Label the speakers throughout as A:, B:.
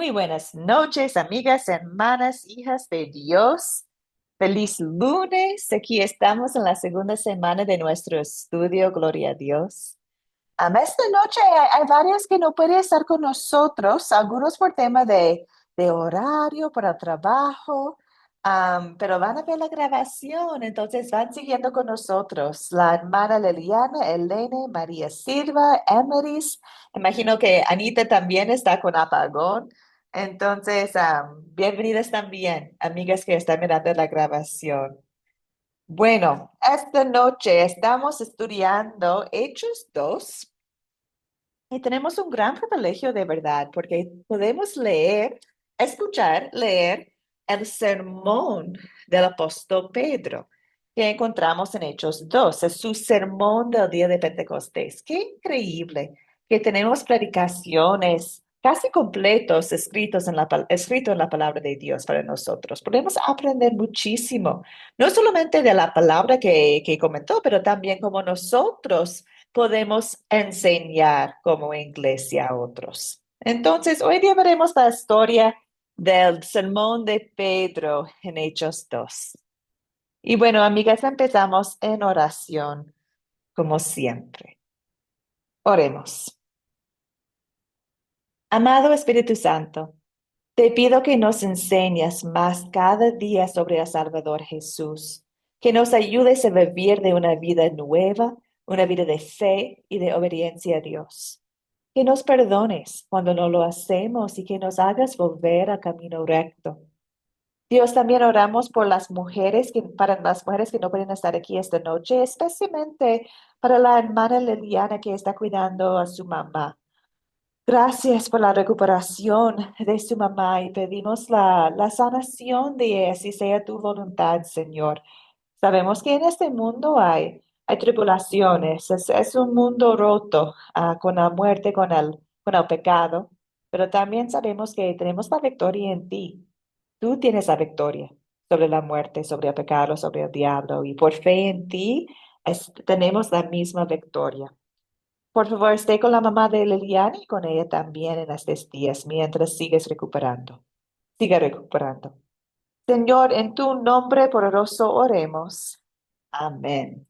A: Muy buenas noches, amigas, hermanas, hijas de Dios. Feliz lunes. Aquí estamos en la segunda semana de nuestro estudio, Gloria a Dios. Esta noche hay varios que no pueden estar con nosotros, algunos por tema de horario, para el trabajo, pero van a ver la grabación, entonces van siguiendo con nosotros. La hermana Liliana, Elena, María Silva, Emeris, imagino que Anita también está con apagón. Entonces, bienvenidas también, amigas que están mirando la grabación. Bueno, esta noche estamos estudiando Hechos 2. Y tenemos un gran privilegio de verdad, porque podemos leer, escuchar, leer el sermón del apóstol Pedro, que encontramos en Hechos 2. Es su sermón del día de Pentecostés. Qué increíble que tenemos predicaciones casi completos escritos escrito en la palabra de Dios para nosotros. Podemos aprender muchísimo, no solamente de la palabra que comentó, pero también como nosotros podemos enseñar como iglesia a otros. Entonces, hoy día veremos la historia del sermón de Pedro en Hechos 2. Y bueno, amigas, empezamos en oración, como siempre. Oremos. Amado Espíritu Santo, te pido que nos enseñes más cada día sobre el Salvador Jesús, que nos ayudes a vivir de una vida nueva, una vida de fe y de obediencia a Dios. Que nos perdones cuando no lo hacemos y que nos hagas volver al camino recto. Dios, también oramos por para las mujeres que no pueden estar aquí esta noche, especialmente para la hermana Liliana que está cuidando a su mamá. Gracias por la recuperación de su mamá y pedimos la sanación de ella, si sea tu voluntad, Señor. Sabemos que en este mundo hay tribulaciones, es un mundo roto con la muerte, con el pecado, pero también sabemos que tenemos la victoria en ti. Tú tienes la victoria sobre la muerte, sobre el pecado, sobre el diablo, y por fe en ti tenemos la misma victoria. Por favor, esté con la mamá de Liliana y con ella también en estos días mientras sigues recuperando. Sigue recuperando. Señor, en tu nombre poderoso oremos. Amén.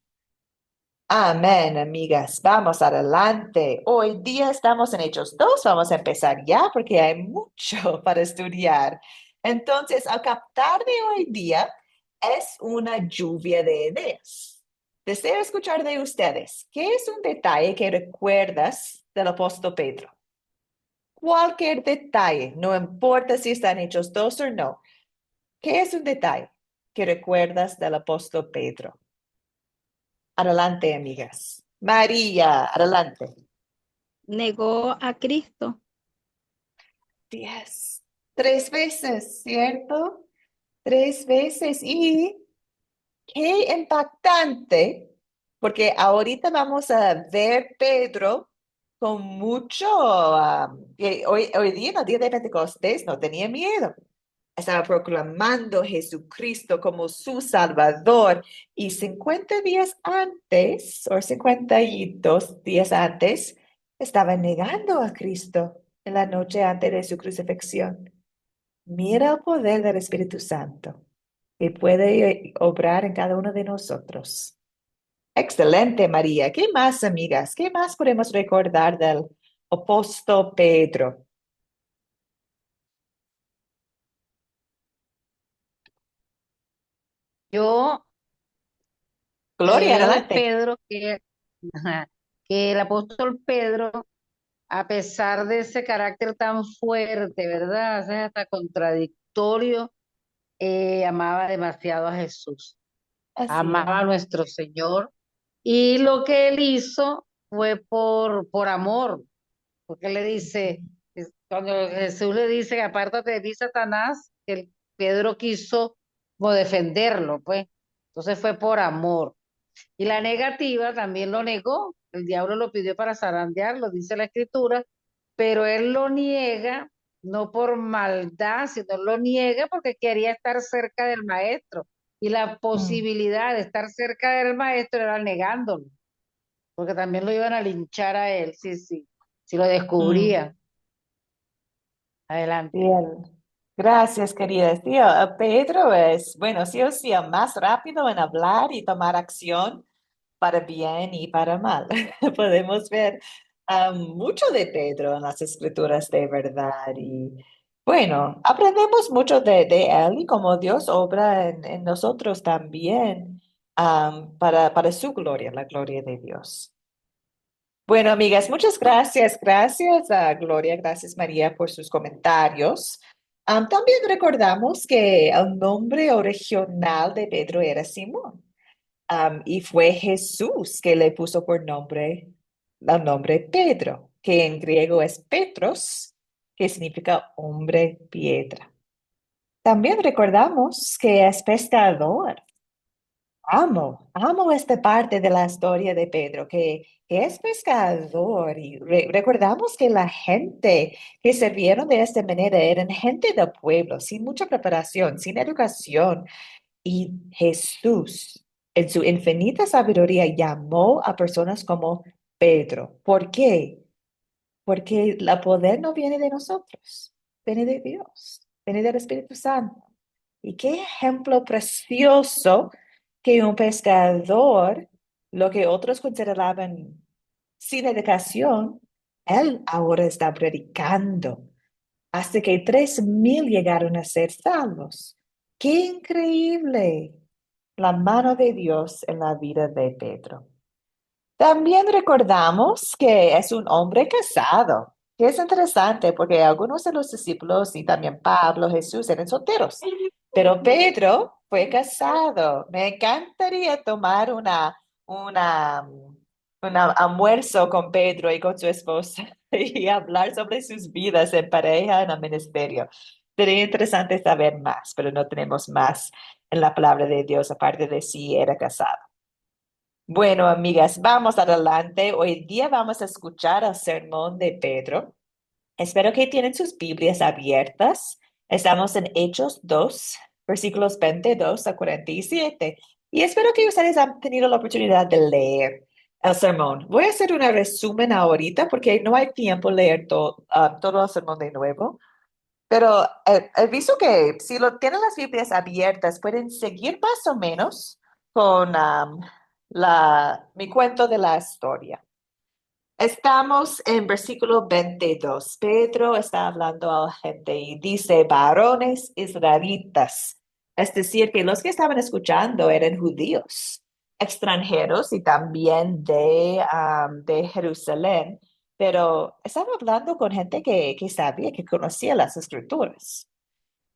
A: Amén, amigas. Vamos adelante. Hoy día estamos en Hechos 2. Vamos a empezar ya porque hay mucho para estudiar. Entonces, al captar de hoy día es una lluvia de ideas. Deseo escuchar de ustedes. ¿Qué es un detalle que recuerdas del apóstol Pedro? Cualquier detalle, no importa si están Hechos 2 o no. ¿Qué es un detalle que recuerdas del apóstol Pedro? Adelante, amigas. María, adelante.
B: Negó a Cristo.
A: 10. 3 veces, ¿cierto? 3 veces. Y qué impactante, porque ahorita vamos a ver Pedro con mucho, que hoy día, en el día de Pentecostés, no tenía miedo. Estaba proclamando a Jesucristo como su Salvador. Y 50 días antes, o 52 días antes, estaba negando a Cristo en la noche antes de su crucifixión. Mira el poder del Espíritu Santo que puede obrar en cada uno de nosotros. Excelente, María. ¿Qué más, amigas? ¿Qué más podemos recordar del apóstol Pedro?
B: Yo
A: Gloria,
B: veo de
A: adelante.
B: Pedro ajá, que el apóstol Pedro, a pesar de ese carácter tan fuerte, ¿verdad? A veces hasta contradictorio, amaba demasiado a Jesús,
A: Así es.
B: amaba a nuestro Señor. Y lo que él hizo fue por amor, porque le dice, cuando Jesús le dice, apártate de mí, Satanás, que Pedro quiso como defenderlo, pues. Entonces fue por amor. Y la negativa también lo negó. El diablo lo pidió para zarandearlo, dice la escritura, pero él lo niega, no por maldad, sino lo niega porque quería estar cerca del maestro. Y la
A: Mm,
B: posibilidad de estar cerca del maestro era negándolo, porque también lo iban a linchar a él, sí, sí, si lo
A: mm.
B: descubría. Adelante.
A: Bien. Gracias, querida. Sí, Pedro es, bueno, sí o sí, más rápido en hablar y tomar acción para bien y para mal. Podemos ver mucho de Pedro en las escrituras de verdad y bueno, aprendemos mucho de él y cómo Dios obra en nosotros también para su gloria, la gloria de Dios. Bueno, amigas, muchas gracias. Gracias a Gloria, gracias María por sus comentarios. También recordamos que el nombre original de Pedro era Simón. Y fue Jesús que le puso por nombre el nombre Pedro, que en griego es Petros, que significa hombre piedra. También recordamos que es pescador. Amo esta parte de la historia de Pedro, que es pescador y recordamos que la gente que sirvieron de esta manera eran gente del pueblo, sin mucha preparación, sin educación, y Jesús, en su infinita sabiduría, llamó a personas como Pedro. ¿Por qué? Porque el poder no viene de nosotros, viene de Dios, viene del Espíritu Santo. Y qué ejemplo precioso que un pescador, lo que otros consideraban sin educación, él ahora está predicando hasta que 3,000 llegaron a ser salvos. ¡Qué increíble! La mano de Dios en la vida de Pedro. También recordamos que es un hombre casado, que es interesante porque algunos de los discípulos y también Pablo, Jesús eran solteros, pero Pedro fue casado. Me encantaría tomar una, un almuerzo con Pedro y con su esposa y hablar sobre sus vidas en pareja en el ministerio. Sería interesante saber más, pero no tenemos más en la palabra de Dios aparte de si era casado. Bueno, amigas, vamos adelante. Hoy día vamos a escuchar el sermón de Pedro. Espero que tienen sus Biblias abiertas. Estamos en Hechos 2, versículos 22 a 47. Y espero que ustedes han tenido la oportunidad de leer el sermón. Voy a hacer un resumen ahorita porque no hay tiempo leer todo el sermón de nuevo. Pero he visto que si lo tienen las Biblias abiertas, pueden seguir más o menos con mi cuento de la historia. Estamos en versículo 22. Pedro está hablando a la gente y dice, varones israelitas. Es decir, que los que estaban escuchando eran judíos, extranjeros y también de Jerusalén, pero estaba hablando con gente que sabía, que conocía las escrituras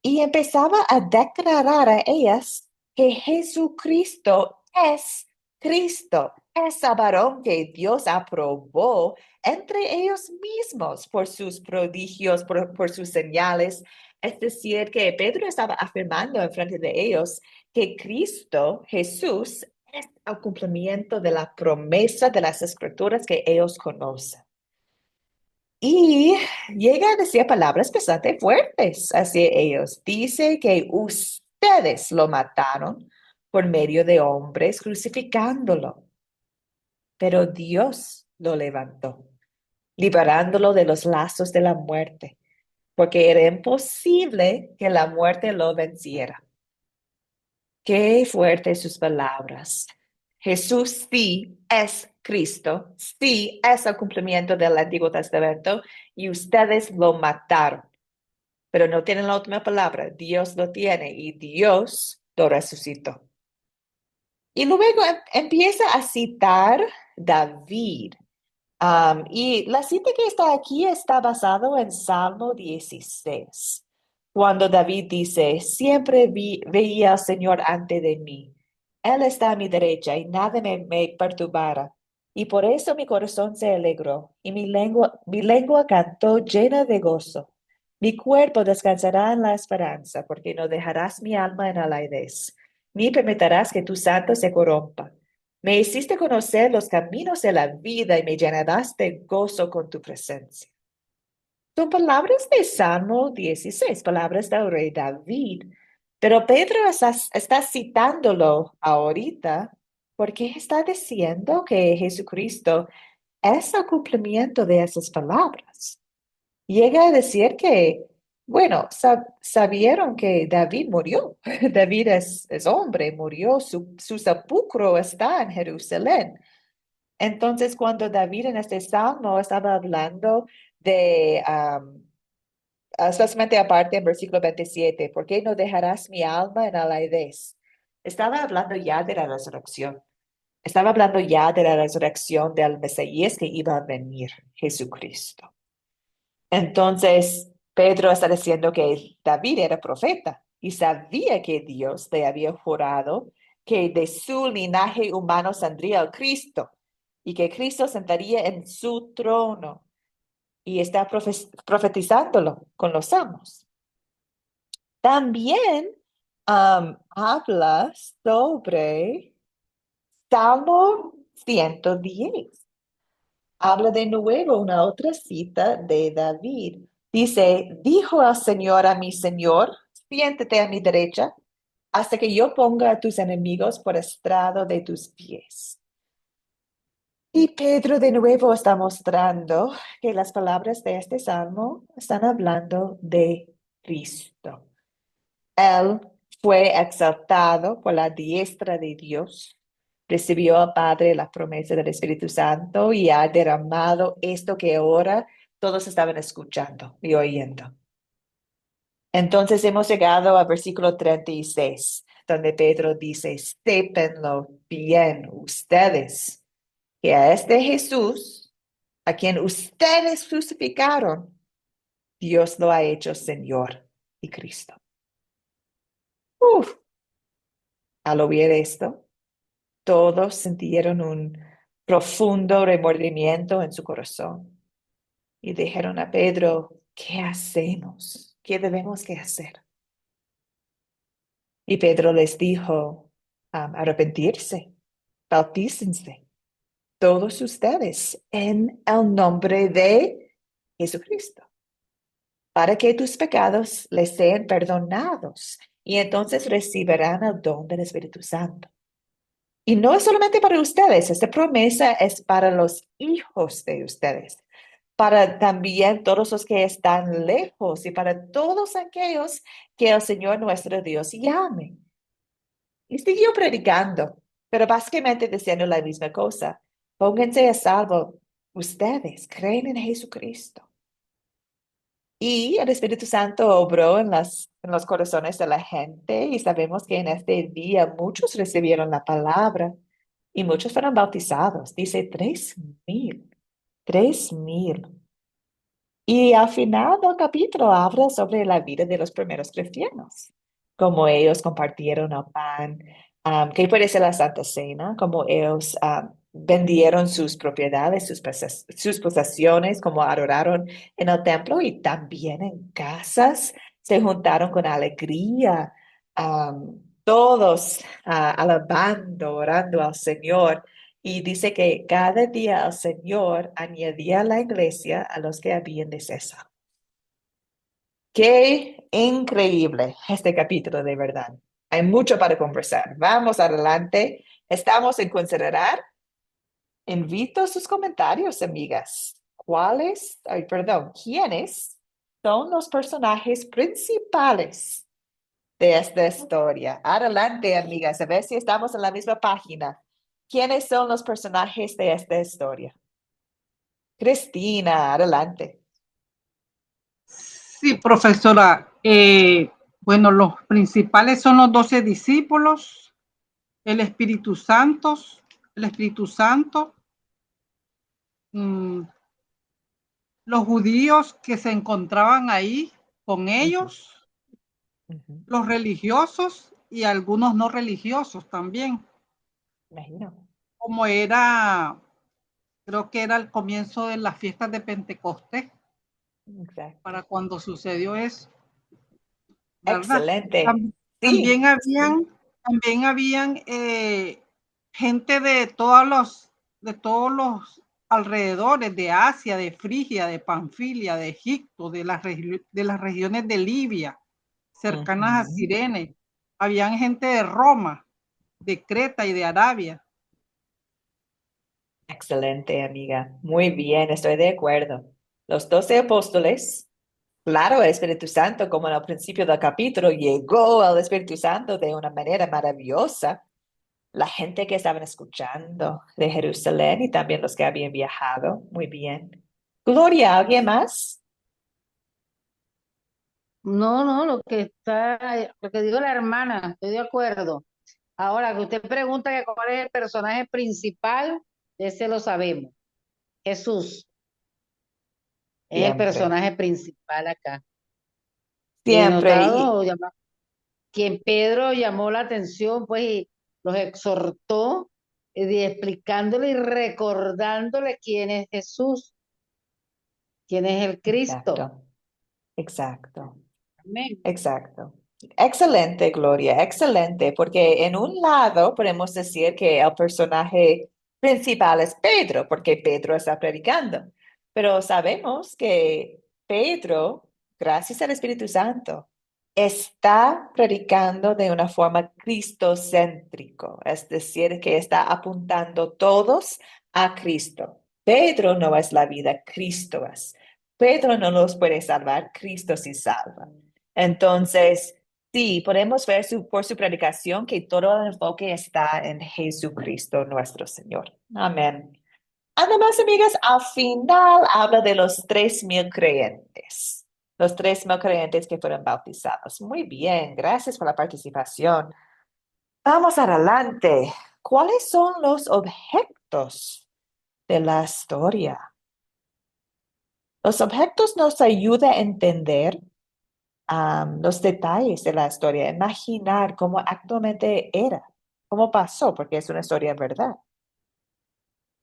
A: y empezaba a declarar a ellas que Jesucristo es Cristo, ese varón que Dios aprobó entre ellos mismos por sus prodigios, por sus señales. Es decir, que Pedro estaba afirmando en frente de ellos que Cristo, Jesús, es el cumplimiento de la promesa de las escrituras que ellos conocen. Y llega a decir palabras bastante fuertes hacia ellos. Dice que ustedes lo mataron por medio de hombres crucificándolo, pero Dios lo levantó, liberándolo de los lazos de la muerte, porque era imposible que la muerte lo venciera. Qué fuertes sus palabras. Jesús sí es Cristo, sí es el cumplimiento del Antiguo Testamento y ustedes lo mataron, pero no tienen la última palabra. Dios lo tiene y Dios lo resucitó. Y luego empieza a citar David. Y la cita que está aquí está basado en Salmo 16, cuando David dice, siempre veía al Señor ante de mí. Él está a mi derecha y nada me perturbara. Y por eso mi corazón se alegró y mi lengua cantó llena de gozo. Mi cuerpo descansará en la esperanza, porque no dejarás mi alma en alaidez, ni permitirás que tu santo se corrompa. Me hiciste conocer los caminos de la vida y me llenarás de gozo con tu presencia. Son palabras de Salmo 16, palabras del rey David. Pero Pedro está citándolo ahorita porque está diciendo que Jesucristo es el cumplimiento de esas palabras. Llega a decir que Bueno, sabieron que David murió. David es hombre, murió, su sepulcro está en Jerusalén. Entonces, cuando David en este salmo estaba hablando de, especialmente aparte en versículo 27, ¿por qué no dejarás mi alma en alaidez? Estaba hablando ya de la resurrección. Estaba hablando ya de la resurrección del Mesías que iba a venir, Jesucristo. Entonces, Pedro está diciendo que David era profeta y sabía que Dios le había jurado que de su linaje humano saldría el Cristo y que Cristo sentaría en su trono y está profetizándolo con los salmos. También habla sobre Salmo 110. Habla de nuevo una otra cita de David. Dice, dijo al Señor a mi Señor, siéntate a mi derecha hasta que yo ponga a tus enemigos por estrado de tus pies. Y Pedro de nuevo está mostrando que las palabras de este salmo están hablando de Cristo. Él fue exaltado por la diestra de Dios, recibió al Padre la promesa del Espíritu Santo y ha derramado esto que ahora todos estaban escuchando y oyendo. Entonces hemos llegado al versículo 36, donde Pedro dice, sépanlo bien ustedes, que a este Jesús, a quien ustedes crucificaron, Dios lo ha hecho Señor y Cristo. Uf, al oír esto, todos sintieron un profundo remordimiento en su corazón y dijeron a Pedro, ¿qué hacemos? ¿Qué debemos que hacer? Y Pedro les dijo, arrepentirse, bautícense, todos ustedes, en el nombre de Jesucristo, para que tus pecados les sean perdonados y entonces recibirán el don del Espíritu Santo. Y no es solamente para ustedes, esta promesa es para los hijos de ustedes, para también todos los que están lejos y para todos aquellos que el Señor nuestro Dios llame. Y siguió predicando, pero básicamente diciendo la misma cosa. Pónganse a salvo ustedes, creen en Jesucristo. Y el Espíritu Santo obró en los corazones de la gente y sabemos que en este día muchos recibieron la palabra y muchos fueron bautizados. Dice 3,000, 3,000. Y al final del capítulo habla sobre la vida de los primeros cristianos, cómo ellos compartieron el pan, que puede ser la Santa Cena, cómo ellos vendieron sus propiedades, sus posesiones, cómo adoraron en el templo y también en casas, se juntaron con alegría, todos alabando, orando al Señor. Y dice que cada día el Señor añadía a la iglesia a los que habían de cesar. Qué increíble este capítulo de verdad. Hay mucho para conversar. Vamos adelante. Estamos en considerar. Invito sus comentarios, amigas. ¿Quiénes son los personajes principales de esta historia? Adelante, amigas, a ver si estamos en la misma página. ¿Quiénes son los personajes de esta historia? Cristina, adelante.
C: Sí, profesora. Bueno, los principales son los 12 discípulos, el Espíritu Santo, el Espíritu Santo, mm, los judíos que se encontraban ahí con
A: Ujú,
C: ellos,
A: ujú.
C: los religiosos y algunos no religiosos también,
A: Imagino.
C: como era, creo que era el comienzo de las fiestas de Pentecostés,
A: Exacto.
C: para cuando sucedió eso, ¿verdad?
A: Excelente.
C: También
A: Sí, sí.
C: habían, también habían gente de todos los alrededores de Asia, de Frigia, de Panfilia, de Egipto, de las regiones de Libia, cercanas a
A: Ujú.
C: Cirene. Habían gente de Roma, de Creta y de Arabia.
A: Excelente, amiga. Muy bien, estoy de acuerdo. Los 12 apóstoles, Claro, el Espíritu Santo, como en el principio del capítulo, llegó al Espíritu Santo de una manera maravillosa. La gente que estaban escuchando de Jerusalén y también los que habían viajado. Muy bien. Gloria, ¿alguien más?
B: No, no, lo que dijo la hermana, estoy de acuerdo. Ahora que usted pregunta que cuál es el personaje principal, ese lo sabemos. Jesús es el
A: Siempre,
B: personaje principal acá. Y
A: siempre.
B: notado, quien Pedro llamó la atención, pues, y los exhortó, explicándole y recordándole quién es Jesús, quién es el Cristo.
A: Exacto, exacto.
B: Amén.
A: Exacto. Excelente, Gloria, excelente, porque en un lado podemos decir que el personaje principal es Pedro, porque Pedro está predicando, pero sabemos que Pedro, gracias al Espíritu Santo, está predicando de una forma cristocéntrico, es decir, que está apuntando todos a Cristo. Pedro no es la vida, Cristo es. Pedro no los puede salvar, Cristo sí salva. Entonces, sí, podemos ver por su predicación que todo el enfoque está en Jesucristo nuestro Señor. Amén. Además, amigas, al final habla de los 3,000 creyentes, los 3,000 creyentes que fueron bautizados. Muy bien, gracias por la participación. Vamos adelante. ¿Cuáles son los objetos de la historia? Los objetos nos ayudan a entender los detalles de la historia, imaginar cómo actualmente era, cómo pasó, porque es una historia de verdad.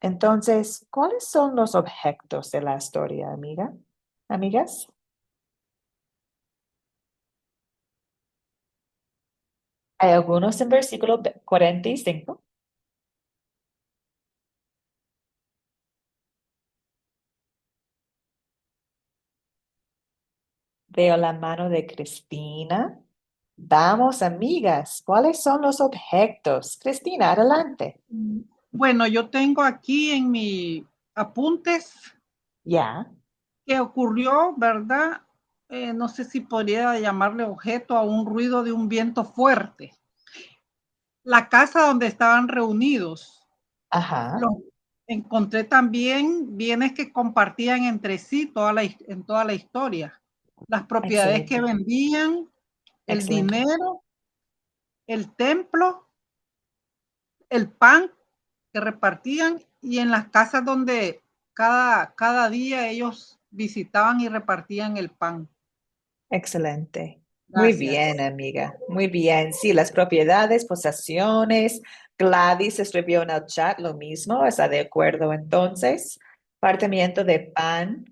A: Entonces, ¿cuáles son los objetos de la historia, amiga? ¿Amigas? Hay algunos en versículo 45. Veo la mano de Cristina. Vamos, amigas, ¿cuáles son los objetos? Cristina, adelante.
C: Bueno, yo tengo aquí en mis apuntes
A: Ya,
C: que ocurrió, ¿verdad? No sé si podría llamarle objeto a un ruido de un viento fuerte. La casa donde estaban reunidos.
A: ajá,
C: Lo, encontré también bienes que compartían entre sí en toda la historia. Las propiedades que
A: excelente,
C: vendían, el
A: excelente.
C: dinero, el templo, el pan que repartían y en las casas donde cada día ellos visitaban y repartían el pan.
A: Excelente. Muy bien,
C: Gracias.
A: amiga. Muy bien. Sí, las propiedades, posesiones. Gladys escribió en el chat lo mismo. ¿Está de acuerdo entonces? Partimiento de pan.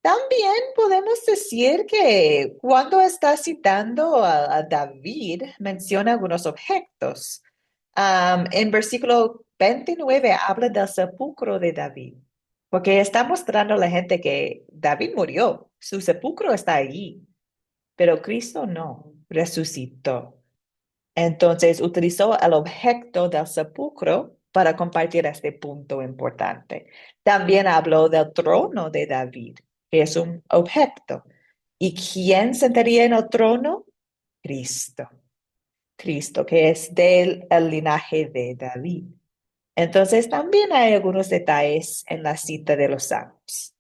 A: También podemos decir que cuando está citando a David, menciona algunos objetos. En versículo 29 habla del sepulcro de David, porque está mostrando a la gente que David murió, su sepulcro está allí, pero Cristo no, resucitó. Entonces utilizó el objeto del sepulcro para compartir este punto importante. También habló del trono de David, que es un objeto. ¿Y quién sentaría en el trono? Cristo. Cristo, que es del el linaje de David. Entonces también hay algunos detalles en la cita de los santos.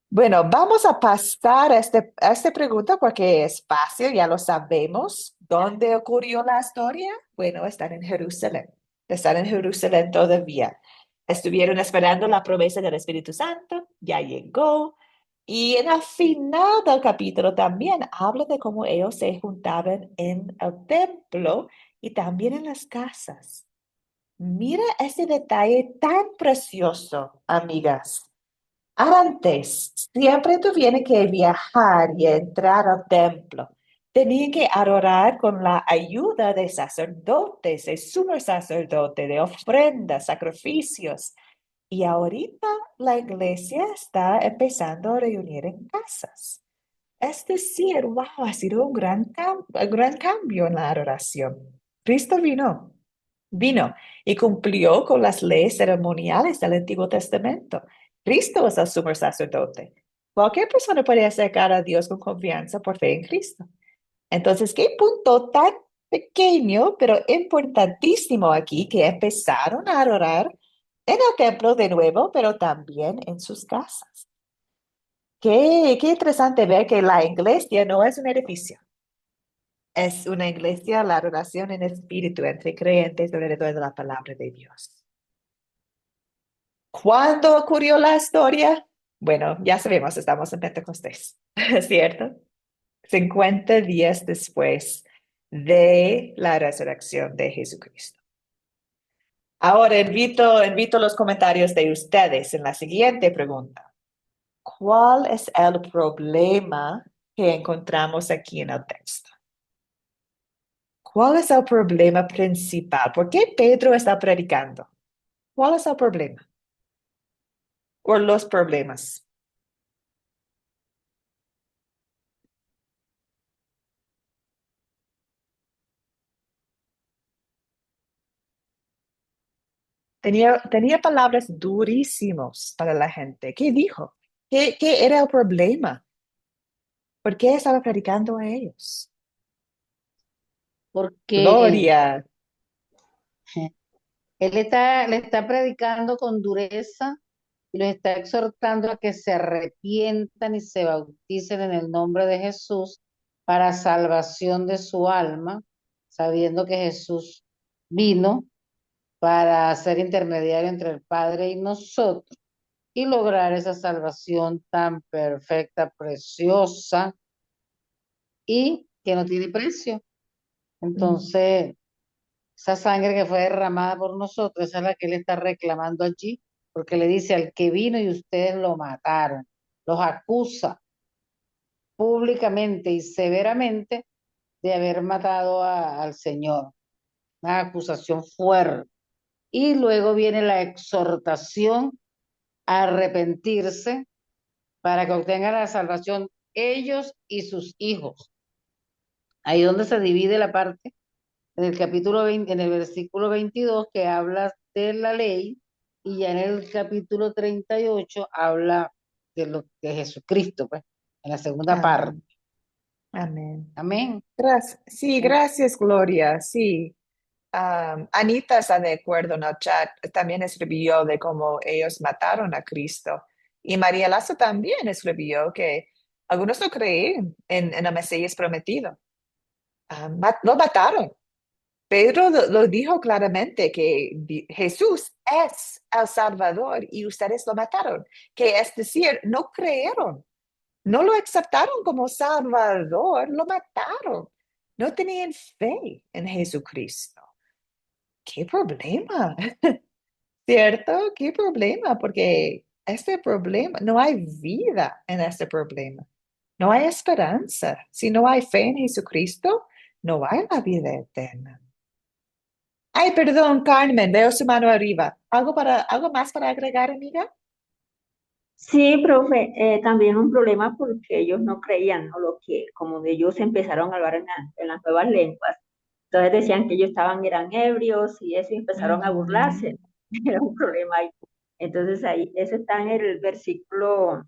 A: Bueno, vamos a pasar a esta pregunta porque es fácil, ya lo sabemos. ¿Dónde ocurrió la historia? Bueno, están en Jerusalén. Están en Jerusalén todavía. Estuvieron esperando la promesa del Espíritu Santo, ya llegó. Y en el final del capítulo también habla de cómo ellos se juntaban en el templo y también en las casas. Mira ese detalle tan precioso, amigas. Antes, siempre tuvieron que viajar y entrar al templo. Tenían que adorar con la ayuda de sacerdotes, de sumo sacerdote, de ofrendas, sacrificios. Y ahorita la iglesia está empezando a reunir en casas. Es decir, wow, ha sido un gran cambio en la adoración. Cristo vino y cumplió con las leyes ceremoniales del Antiguo Testamento. Cristo es el sumo sacerdote. Cualquier persona puede acercar a Dios con confianza por fe en Cristo. Entonces, qué punto tan pequeño, pero importantísimo aquí, que empezaron a orar en el templo de nuevo, pero también en sus casas. Qué interesante ver que la iglesia no es un edificio, es una iglesia, la relación en espíritu entre creyentes alrededor de la palabra de Dios. ¿Cuándo ocurrió la historia? Bueno, ya sabemos, estamos en Pentecostés, ¿cierto? 50 días después de la resurrección de Jesucristo. Ahora invito los comentarios de ustedes en la siguiente pregunta. ¿Cuál es el problema que encontramos aquí en el texto? ¿Cuál es el problema principal? ¿Por qué Pedro está predicando? ¿Cuál es el problema? ¿O los problemas? Tenía palabras durísimas para la gente. ¿Qué dijo? ¿Qué era el problema? ¿Por qué estaba predicando a ellos?
B: Porque
A: Gloria.
B: le está predicando con dureza y los está exhortando a que se arrepientan y se bauticen en el nombre de Jesús para salvación de su alma, sabiendo que Jesús vino para ser intermediario entre el Padre y nosotros y lograr esa salvación tan perfecta, preciosa y que no tiene precio.
A: Mm.
B: Entonces, esa sangre que fue derramada por nosotros, esa es la que él está reclamando allí, porque le dice al que vino y ustedes lo mataron, los acusa públicamente y severamente de haber matado al Señor. Una acusación fuerte. Y luego viene la exhortación a arrepentirse para que obtengan la salvación ellos y sus hijos. Ahí donde se divide la parte en el capítulo 20, en el versículo 22 que habla de la ley y ya en el capítulo 38 habla de Jesucristo, pues, en la segunda parte.
A: Amén. Amén.
B: Amén.
A: Gracias. Sí, gracias, Gloria. Sí. Anita está de acuerdo en el chat. También escribió de cómo ellos mataron a Cristo. Y María Lazo también escribió que algunos no creen en el Mesías prometido. Lo mataron. Pedro lo dijo claramente que Jesús es el Salvador y ustedes lo mataron. Que es decir, no creyeron, no lo aceptaron como Salvador, lo mataron. No tenían fe en Jesucristo. ¿Qué problema? ¿Cierto? ¿Qué problema? Porque este problema, no hay vida en este problema. No hay esperanza. Si no hay fe en Jesucristo, no hay la vida eterna. Ay, perdón, Carmen, veo su mano arriba. ¿Algo más para agregar, amiga?
D: Sí, profe, también un problema porque ellos no creían, ¿no? Lo que, como ellos empezaron a hablar en las nuevas lenguas, entonces decían que ellos eran ebrios y eso, y empezaron a burlarse.
A: Ujú.
D: Era un problema ahí. Entonces ahí, eso está en el versículo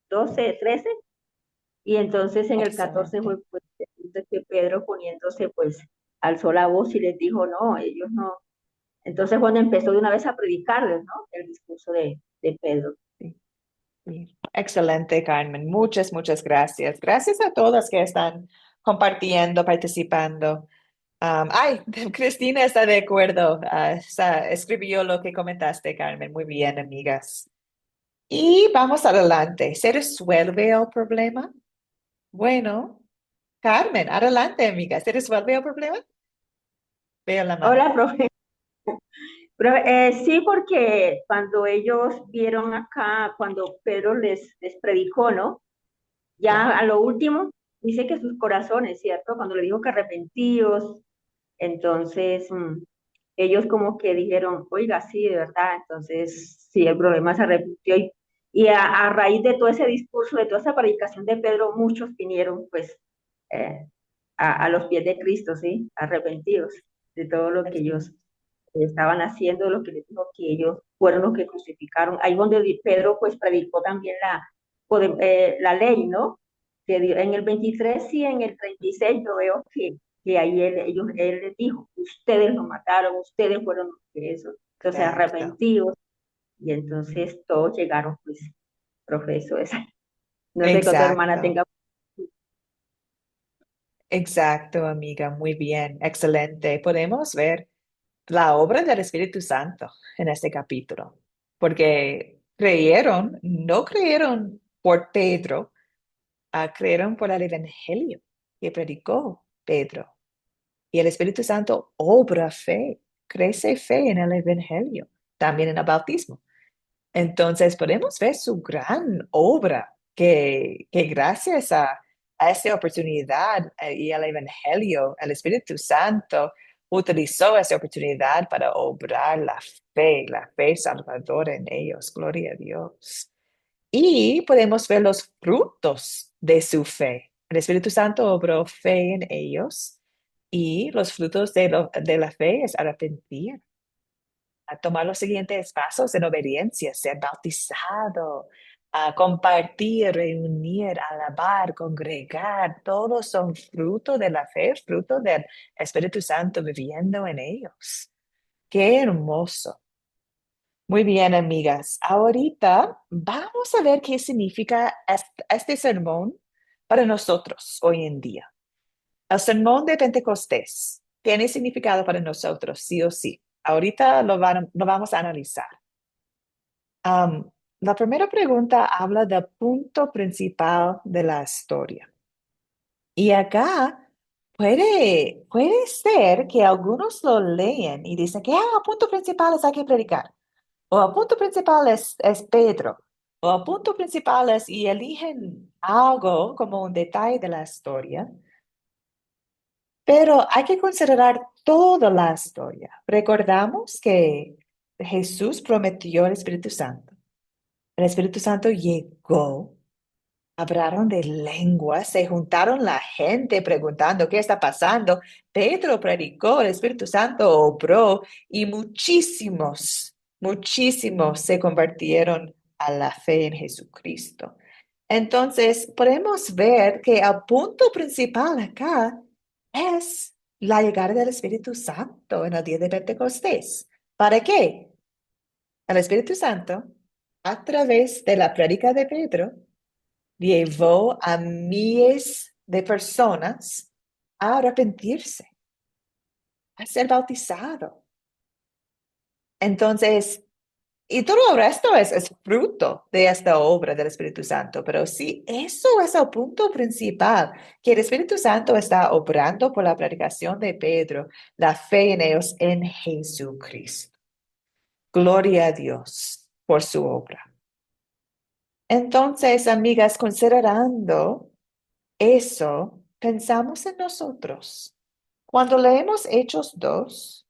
D: 12, 13, y entonces en el 14 fue
A: Excelente.
D: pues que Pedro poniéndose pues alzó la voz y les dijo, no, ellos no. Entonces cuando empezó de una vez a predicarles, ¿no? El discurso de Pedro.
A: Sí, sí. Excelente, Carmen. Muchas gracias. Gracias a todas que están compartiendo, participando. Ay, Cristina está de acuerdo. Escribió lo que comentaste, Carmen. Muy bien, amigas. Y vamos adelante. ¿Se resuelve el problema? Bueno, Carmen, adelante, amiga. ¿Se resuelve el problema? Veo la mano.
D: Hola, profe. Pero, sí, porque cuando ellos vieron acá, cuando Pedro les predicó, ¿no?
A: Ya.
D: Ya a lo último, dice que sus corazones, ¿cierto? Cuando le dijo que arrepentíos, entonces ellos como que dijeron, oiga, sí, de verdad, entonces sí, el problema se arrepintió y a raíz de todo ese discurso, de toda esa predicación de Pedro, muchos vinieron pues eh, a los pies de Cristo, ¿sí? Arrepentidos de todo lo que ellos estaban haciendo, lo que les dijo que ellos fueron los que crucificaron. Ahí donde Pedro pues predicó también la ley, ¿no? En el 23 y en el 36 yo veo que ahí él les dijo, ustedes lo mataron, ustedes fueron los que eso, entonces
A: Exacto,
D: arrepentidos, y entonces todos llegaron, pues, profeso, esa. No sé que tu hermana
A: exacto,
D: tenga.
A: exacto, amiga, muy bien, excelente. Podemos ver la obra del Espíritu Santo en este capítulo, porque creyeron, no creyeron por Pedro, creyeron por el Evangelio que predicó Pedro. Y el Espíritu Santo obra fe, crece fe en el Evangelio, también en el bautismo. Entonces podemos ver su gran obra, que gracias a esta oportunidad y al Evangelio, el Espíritu Santo utilizó esa oportunidad para obrar la fe salvadora en ellos. Gloria a Dios. Y podemos ver los frutos de su fe. El Espíritu Santo obró fe en ellos y los frutos de la fe es arrepentir, a tomar los siguientes pasos en obediencia, ser bautizado, a compartir, reunir, alabar, congregar, todos son fruto de la fe, fruto del Espíritu Santo viviendo en ellos. Qué hermoso. Muy bien, amigas. Ahorita vamos a ver qué significa este sermón para nosotros hoy en día. El sermón de Pentecostés tiene significado para nosotros, sí o sí. Ahorita lo vamos a analizar. Am, la primera pregunta habla del punto principal de la historia. Y acá puede ser que algunos lo leen y dicen que el punto principal es hay que predicar. O el punto principal es Pedro. O el punto principal es, y eligen algo como un detalle de la historia. Pero hay que considerar toda la historia. Recordamos que Jesús prometió el Espíritu Santo. El Espíritu Santo llegó, hablaron de lenguas, se juntaron la gente preguntando qué está pasando. Pedro predicó, el Espíritu Santo obró y muchísimos se convirtieron a la fe en Jesucristo. Entonces, podemos ver que el punto principal acá es la llegada del Espíritu Santo en el día de Pentecostés. ¿Para qué? El Espíritu Santo, a través de la prédica de Pedro, llevó a miles de personas a arrepentirse, a ser bautizado. Entonces, y todo el resto es fruto de esta obra del Espíritu Santo, pero sí, eso es el punto principal, que el Espíritu Santo está obrando por la predicación de Pedro, la fe en ellos en Jesucristo. Gloria a Dios por su obra. Entonces, amigas, considerando eso, pensamos en nosotros. Cuando leemos Hechos 2,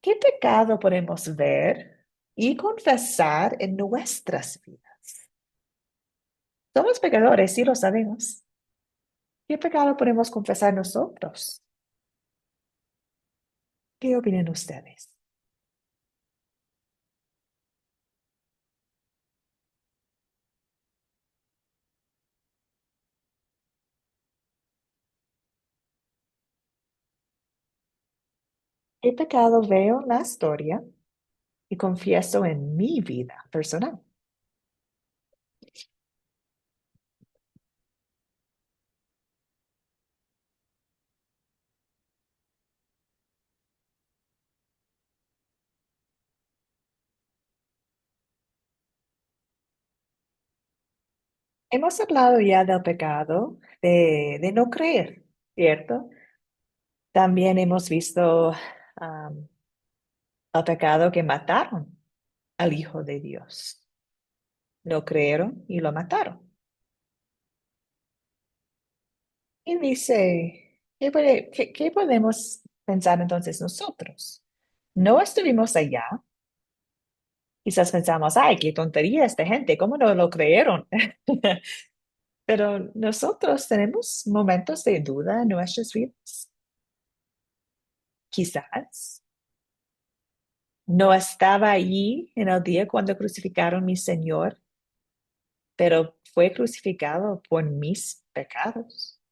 A: ¿qué pecado podemos ver y confesar en nuestras vidas? Somos pecadores, sí lo sabemos. ¿Qué pecado podemos confesar nosotros? ¿Qué opinan ustedes? ¿Qué pecado veo en la historia y confieso en mi vida personal? Hemos hablado ya del pecado de no creer, ¿cierto? También hemos visto el pecado que mataron al Hijo de Dios. No creyeron y lo mataron. Y dice, ¿qué podemos pensar entonces nosotros? No estuvimos allá. Quizás pensamos, ay, qué tontería esta gente, ¿cómo no lo creyeron? Pero nosotros tenemos momentos de duda en nuestras vidas. Quizás no estaba allí en el día cuando crucificaron a mi Señor. pero fue crucificado por mis pecados,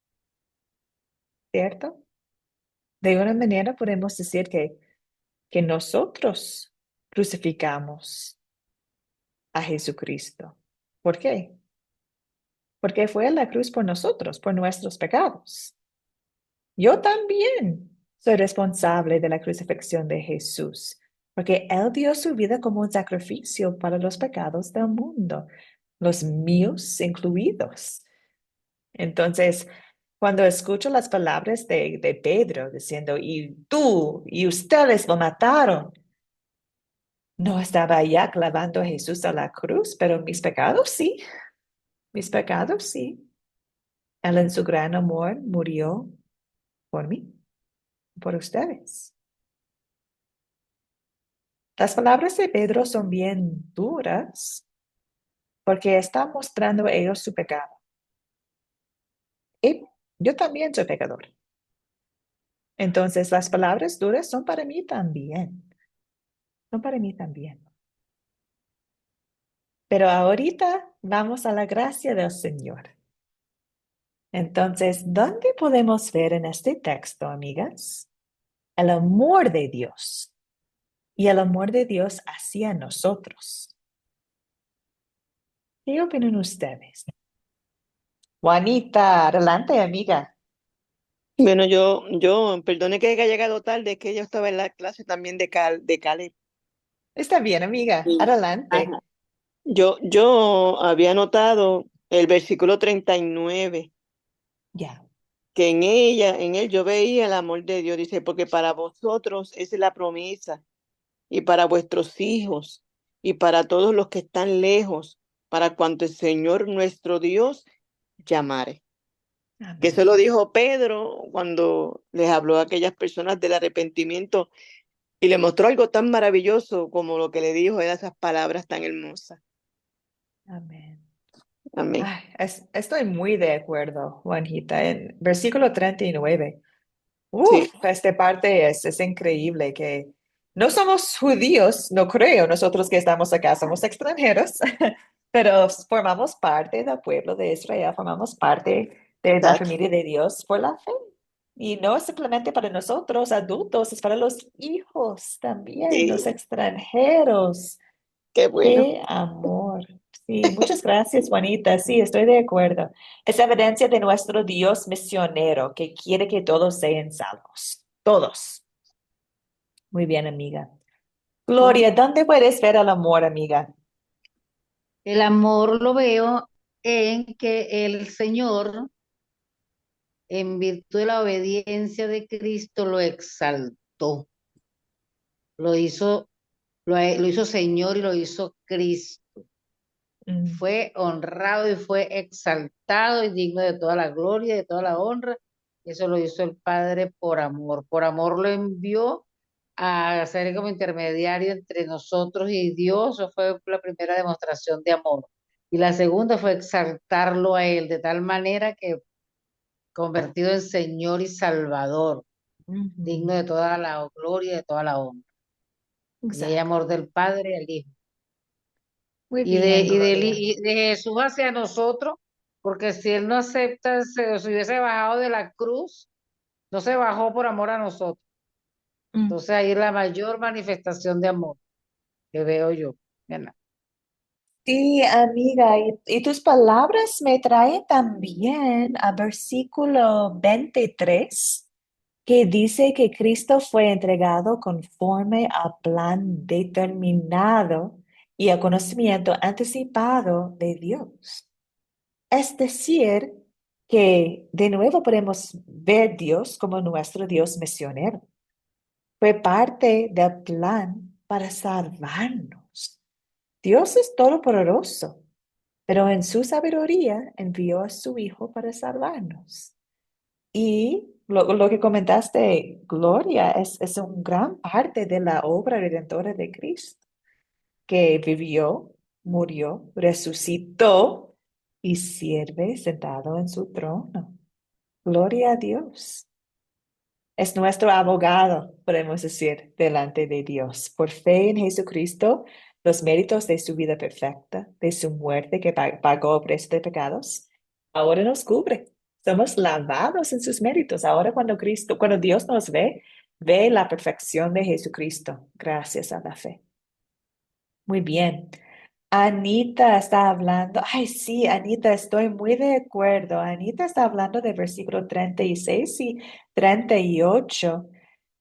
A: ¿cierto? De una manera podemos decir que nosotros crucificamos a Jesucristo. ¿Por qué? Porque fue a la cruz por nosotros, por nuestros pecados. Yo también soy responsable de la crucifixión de Jesús, porque Él dio su vida como un sacrificio para los pecados del mundo, los míos incluidos. Entonces, cuando escucho las palabras de Pedro diciendo, y tú y ustedes lo mataron, no estaba ya clavando a Jesús a la cruz, pero mis pecados sí. Él en su gran amor murió por mí, por ustedes. Las palabras de Pedro son bien duras porque está mostrando a ellos su pecado. Y yo también soy pecador. Entonces, las palabras duras son para mí también. Son para mí también. Pero ahorita vamos a la gracia del Señor. Entonces, ¿dónde podemos ver en este texto, amigas, el amor de Dios y el amor de Dios hacia nosotros? ¿Qué opinan ustedes? Juanita, adelante, amiga.
E: Bueno, perdone que haya llegado tarde, es que yo estaba en la clase también de Caleb.
A: Está bien, amiga,
E: Sí.
A: adelante.
E: Ajá. Yo había notado el versículo 39,
A: Ya.
E: que en él yo veía el amor de Dios, dice, porque para vosotros es la promesa, y para vuestros hijos, y para todos los que están lejos, para cuanto el Señor nuestro Dios llamare. Que eso
A: Amén.
E: lo dijo Pedro cuando les habló a aquellas personas del arrepentimiento y le mostró algo tan maravilloso como lo que le dijo, eran esas palabras tan hermosas.
A: Amén.
E: Amén.
A: Ay, estoy muy de acuerdo, Juanita. En versículo 39.
E: Sí,
A: Esta parte es increíble que no somos judíos, no creo, nosotros que estamos acá somos extranjeros, pero formamos parte del pueblo de Israel, formamos parte de la
E: exacto.
A: familia de Dios por la fe. Y no es simplemente para nosotros adultos, es para los hijos también, los
E: Sí,
A: extranjeros.
E: qué bueno.
A: Qué amor. Sí, muchas gracias, Juanita. Sí, estoy de acuerdo. Es evidencia de nuestro Dios misionero que quiere que todos sean salvos. Todos. Muy bien, amiga. Gloria, ¿dónde puedes ver el amor, amiga?
B: El amor lo veo en que el Señor, en virtud de la obediencia de Cristo, lo exaltó, lo hizo, lo hizo Señor y lo hizo Cristo.
A: Mm,
B: Fue honrado y fue exaltado y digno de toda la gloria, de toda la honra. Eso lo hizo el Padre por amor. Por amor lo envió a ser como intermediario entre nosotros y Dios. Eso fue la primera demostración de amor. Y la segunda fue exaltarlo a Él de tal manera que convertido en Señor y Salvador, digno
A: ujú.
B: de toda la gloria y de toda la honra. Y hay
A: Exacto.
B: amor del Padre al Hijo.
A: Muy bien, Gloria.
B: Y de Jesús hacia nosotros, porque si Él no acepta, se hubiese bajado de la cruz, no se bajó por amor a nosotros.
A: Mm.
B: Entonces ahí es la mayor manifestación de amor que veo yo. ¿Verdad?
A: Sí, amiga, y tus palabras me traen también a versículo 23, que dice que Cristo fue entregado conforme al plan determinado y al conocimiento anticipado de Dios. Es decir, que de nuevo podemos ver Dios como nuestro Dios misionero. Fue parte del plan para salvarnos. Dios es todopoderoso, pero en su sabiduría envió a su Hijo para salvarnos. Y lo que comentaste, Gloria, es una gran parte de la obra redentora de Cristo, que vivió, murió, resucitó y sirve sentado en su trono. Gloria a Dios. Es nuestro abogado, podemos decir, delante de Dios. Por fe en Jesucristo, los méritos de su vida perfecta, de su muerte que pagó el precio de pecados, ahora nos cubre. Somos lavados en sus méritos. Ahora cuando Dios nos ve, ve la perfección de Jesucristo, gracias a la fe. Muy bien. Anita está hablando, ay sí, Anita, estoy muy de acuerdo. Anita está hablando de versículo 36 y 38,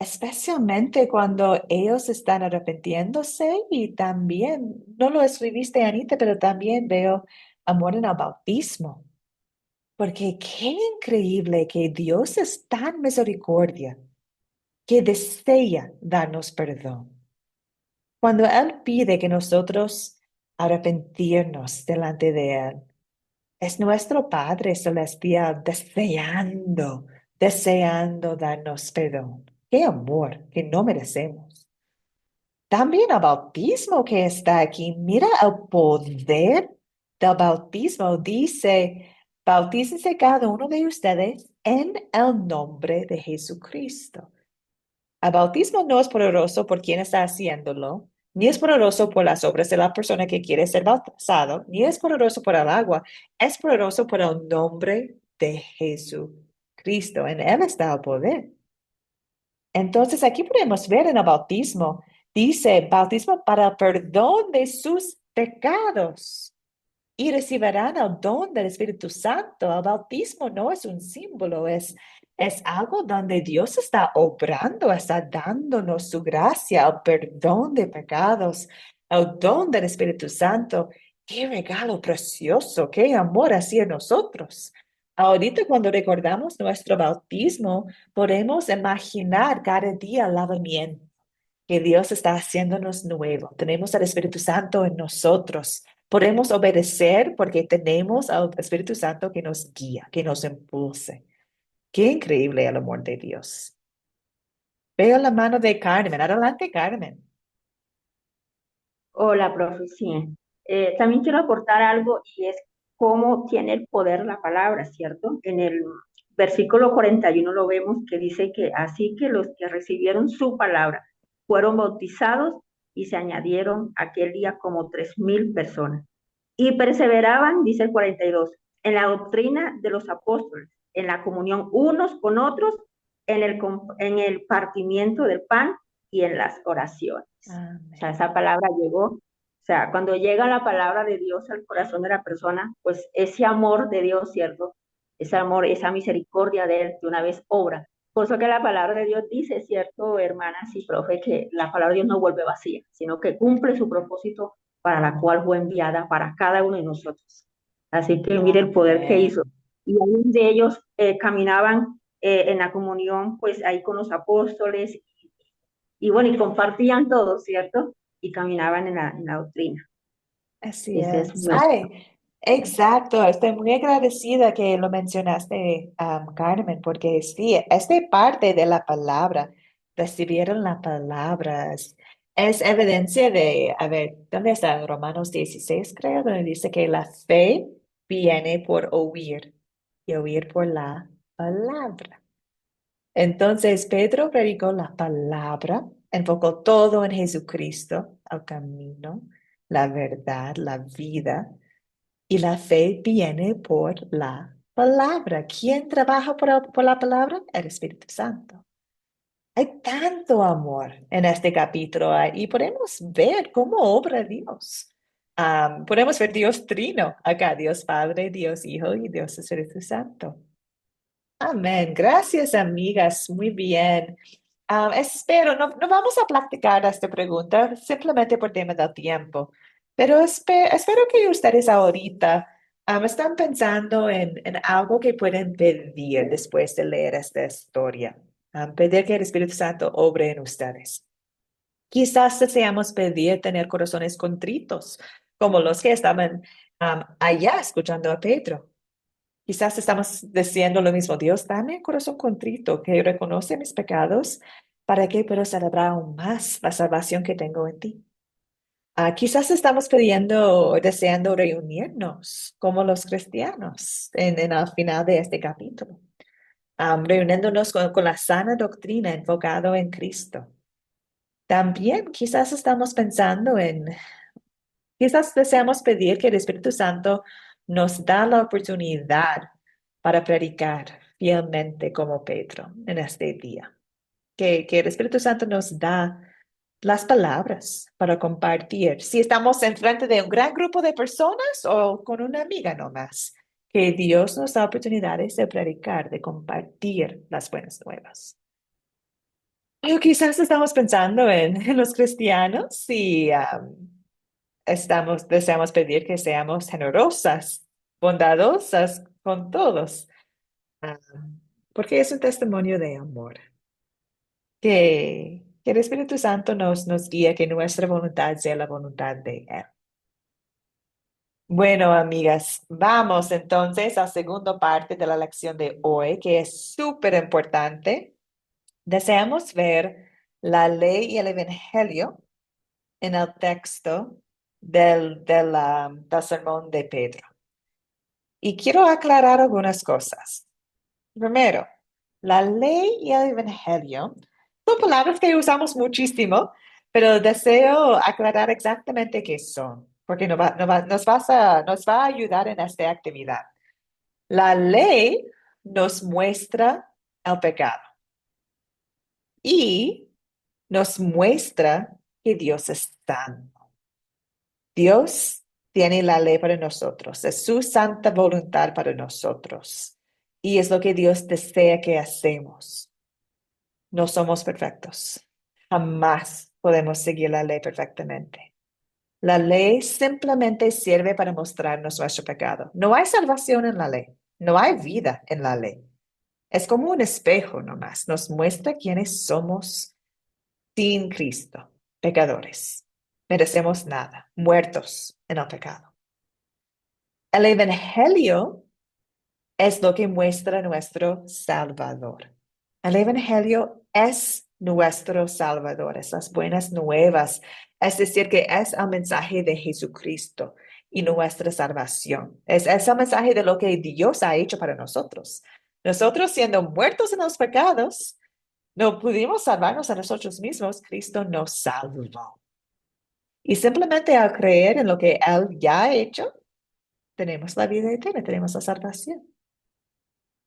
A: especialmente cuando ellos están arrepintiéndose y también, no lo escribiste Anita, pero también veo amor en el bautismo, porque qué increíble que Dios es tan misericordia, que desea darnos perdón. Cuando Él pide que nosotros arrepentirnos delante de Él, es nuestro Padre Celestial deseando darnos perdón. Qué amor que no merecemos. También el bautismo que está aquí, mira el poder del bautismo. Dice, bautícense cada uno de ustedes en el nombre de Jesucristo. El bautismo no es poderoso por quien está haciéndolo, ni es poderoso por las obras de la persona que quiere ser bautizado, ni es poderoso por el agua, es poderoso por el nombre de Jesucristo. En Él está el poder. Entonces aquí podemos ver en el bautismo, dice, bautismo para el perdón de sus pecados y recibirán el don del Espíritu Santo. El bautismo no es un símbolo, es algo donde Dios está obrando, está dándonos su gracia, el perdón de pecados, el don del Espíritu Santo. Qué regalo precioso, qué amor hacia nosotros. Ahorita cuando recordamos nuestro bautismo, podemos imaginar cada día el lavamiento que Dios está haciéndonos nuevo. Tenemos al Espíritu Santo en nosotros. Podemos obedecer porque tenemos al Espíritu Santo que nos guía, que nos impulse. Qué increíble el amor de Dios. Veo la mano de Carmen. Adelante, Carmen.
D: Hola, profe, sí. También quiero aportar algo y es cómo tiene el poder la palabra, ¿cierto? En el versículo 41 lo vemos que dice que así que los que recibieron su palabra fueron bautizados y se añadieron aquel día como 3,000 personas. Y perseveraban, dice el 42, en la doctrina de los apóstoles, en la comunión unos con otros, en el partimiento del pan y en las oraciones. O sea,
A: Amén.
D: esa palabra llegó. O sea, cuando llega la palabra de Dios al corazón de la persona, pues ese amor de Dios, ¿cierto? Ese amor, esa misericordia de Él, de una vez obra. Por eso que la palabra de Dios dice, ¿cierto, hermanas y profe? Que la palabra de Dios no vuelve vacía, sino que cumple su propósito para la cual fue enviada para cada uno de nosotros. Así que mire el poder que hizo.
A: Amén.
D: Y algunos de ellos caminaban en la comunión, pues ahí con los apóstoles, y bueno, y compartían todo, ¿cierto? Y caminaban en la doctrina.
A: Así
D: Ese es
A: es.
D: nuestro.
A: Ay, exacto. Estoy muy agradecida que lo mencionaste, Carmen, porque sí, esta parte de la palabra, recibieron la palabra, es evidencia de, a ver, ¿dónde está? Romanos 16, creo, donde dice que la fe viene por oír y oír por la palabra. Entonces, Pedro predicó la palabra, enfocó todo en Jesucristo, el camino, la verdad, la vida, y la fe viene por la palabra. ¿Quién trabaja por la palabra? El Espíritu Santo. Hay tanto amor en este capítulo y podemos ver cómo obra Dios. Podemos ver Dios trino acá, Dios Padre, Dios Hijo y Dios Espíritu Santo. Amén. Gracias, amigas. Muy bien. Espero, no vamos a practicar esta pregunta simplemente por tema del tiempo, pero espero que ustedes ahorita están pensando en algo que pueden pedir después de leer esta historia. Pedir que el Espíritu Santo obre en ustedes. Quizás deseamos pedir tener corazones contritos, como los que estaban allá escuchando a Pedro. Quizás estamos diciendo lo mismo. Dios, dame corazón contrito que reconoce mis pecados para que pueda celebrar aún más la salvación que tengo en ti. Quizás estamos pidiendo, deseando reunirnos como los cristianos en el final de este capítulo, reuniéndonos con la sana doctrina enfocado en Cristo. También quizás estamos pensando Quizás deseamos pedir que el Espíritu Santo nos da la oportunidad para predicar fielmente como Pedro en este día. Que el Espíritu Santo nos da las palabras para compartir. Si estamos enfrente de un gran grupo de personas o con una amiga nomás, que Dios nos da oportunidades de predicar, de compartir las buenas nuevas. Pero quizás estamos pensando en los cristianos y deseamos pedir que seamos generosas, bondadosas con todos, ah, porque es un testimonio de amor. Que el Espíritu Santo nos guíe, que nuestra voluntad sea la voluntad de Él. Bueno, amigas, vamos entonces a la segunda parte de la lección de hoy, que es súper importante. Deseamos ver la ley y el evangelio en el texto del sermón de Pedro. Y quiero aclarar algunas cosas. Primero, la ley y el evangelio son palabras que usamos muchísimo, pero deseo aclarar exactamente qué son, porque nos va a ayudar en esta actividad. La ley nos muestra el pecado y nos muestra que Dios es santo. Dios tiene la ley para nosotros, es su santa voluntad para nosotros y es lo que Dios desea que hacemos. No somos perfectos. Jamás podemos seguir la ley perfectamente. La ley simplemente sirve para mostrarnos nuestro pecado. No hay salvación en la ley. No hay vida en la ley. Es como un espejo nomás. Nos muestra quiénes somos sin Cristo, pecadores. Merecemos nada, muertos en el pecado. El Evangelio es lo que muestra nuestro Salvador. El Evangelio es nuestro Salvador, esas buenas nuevas. Es decir, que es el mensaje de Jesucristo y nuestra salvación. Es el mensaje de lo que Dios ha hecho para nosotros. Nosotros siendo muertos en los pecados, no pudimos salvarnos a nosotros mismos. Cristo nos salvó. Y simplemente al creer en lo que Él ya ha hecho, tenemos la vida eterna, tenemos la salvación.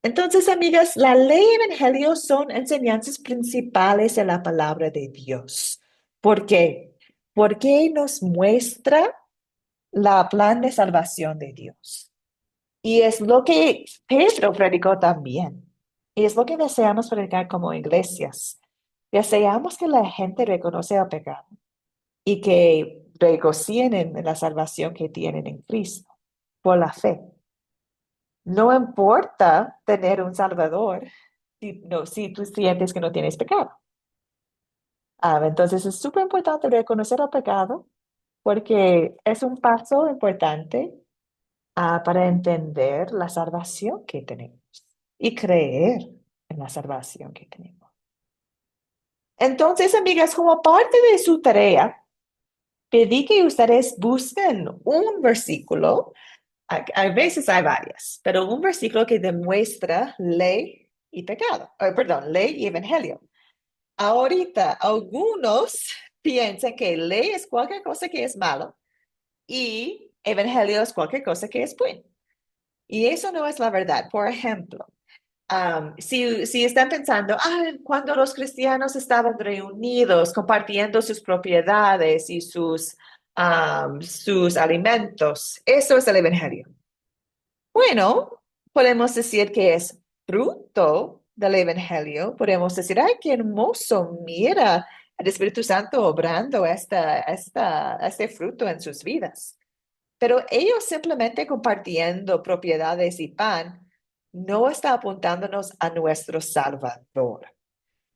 A: Entonces, amigas, la ley y el evangelio son enseñanzas principales de la palabra de Dios. ¿Por qué? Porque nos muestra la plan de salvación de Dios. Y es lo que Pedro predicó también. Y es lo que deseamos predicar como iglesias. Deseamos que la gente reconoce el pecado y que regocien en la salvación que tienen en Cristo por la fe. No importa tener un Salvador si tú sientes que no tienes pecado. Entonces es súper importante reconocer el pecado porque es un paso importante para entender la salvación que tenemos y creer en la salvación que tenemos. Entonces, amigas, como parte de su tarea, pedí que ustedes busquen un versículo. A veces hay varias, pero un versículo que demuestra ley y pecado, perdón, ley y evangelio. Ahorita, algunos piensan que ley es cualquier cosa que es malo y evangelio es cualquier cosa que es bueno. Y eso no es la verdad. Por ejemplo, si están pensando, cuando los cristianos estaban reunidos compartiendo sus propiedades y sus alimentos, eso es el evangelio. Bueno, podemos decir que es fruto del evangelio. Podemos decir, ay, qué hermoso, mira el Espíritu Santo obrando este fruto en sus vidas. Pero ellos simplemente compartiendo propiedades y pan no está apuntándonos a nuestro Salvador.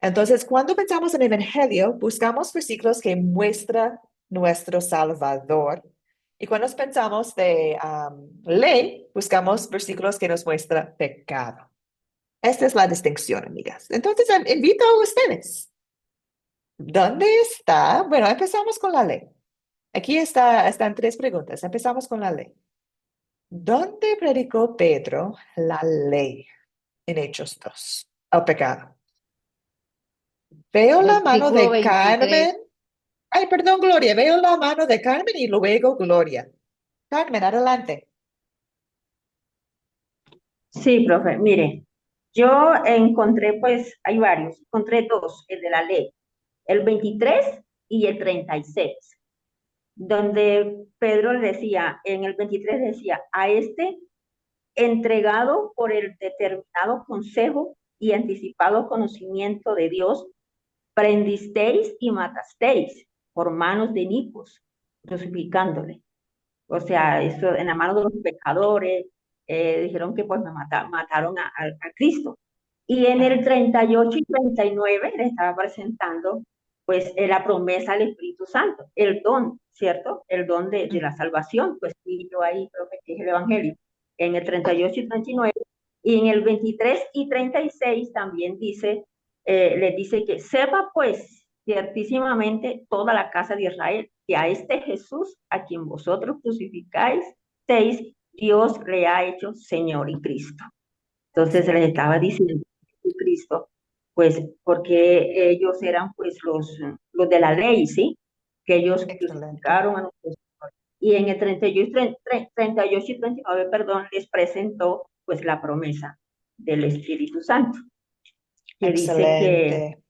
A: Entonces, cuando pensamos en evangelio, buscamos versículos que muestran nuestro Salvador. Y cuando pensamos de ley, buscamos versículos que nos muestran pecado. Esta es la distinción, amigas. Entonces, invito a ustedes. ¿Dónde está? Bueno, empezamos con la ley. Aquí están tres preguntas. Empezamos con la ley. ¿Dónde predicó Pedro la ley en Hechos 2? El pecado. Veo la mano
B: Versículo
A: de
B: 23.
A: Carmen. Ay, perdón, Gloria, veo la mano de Carmen y luego Gloria. Carmen, adelante.
D: Sí, profe, mire, yo encontré, pues, hay varios, encontré dos, el de la ley, el 23 y el 36, donde Pedro le decía, en el 23 decía, a este entregado por el determinado consejo y anticipado conocimiento de Dios, prendisteis y matasteis por manos de inicuos, crucificándole. O sea, eso en la mano de los pecadores, dijeron que pues mataron a Cristo. Y en el 38 y 39 le estaba presentando pues la promesa del Espíritu Santo, el don, ¿cierto? El don de la salvación, pues y yo ahí creo que es el Evangelio. En el 38 y 39 y en el 23 y 36 también dice, les dice que sepa pues ciertísimamente toda la casa de Israel que a este Jesús a quien vosotros crucificáis, Dios le ha hecho Señor y Cristo. Entonces les estaba diciendo Cristo, pues porque ellos eran pues los de la ley, ¿sí? Que ellos
A: Excelente.
D: crucificaron a nuestros y en el 38 y 39, perdón, les presentó pues la promesa del Espíritu Santo, que dice que
A: Excelente.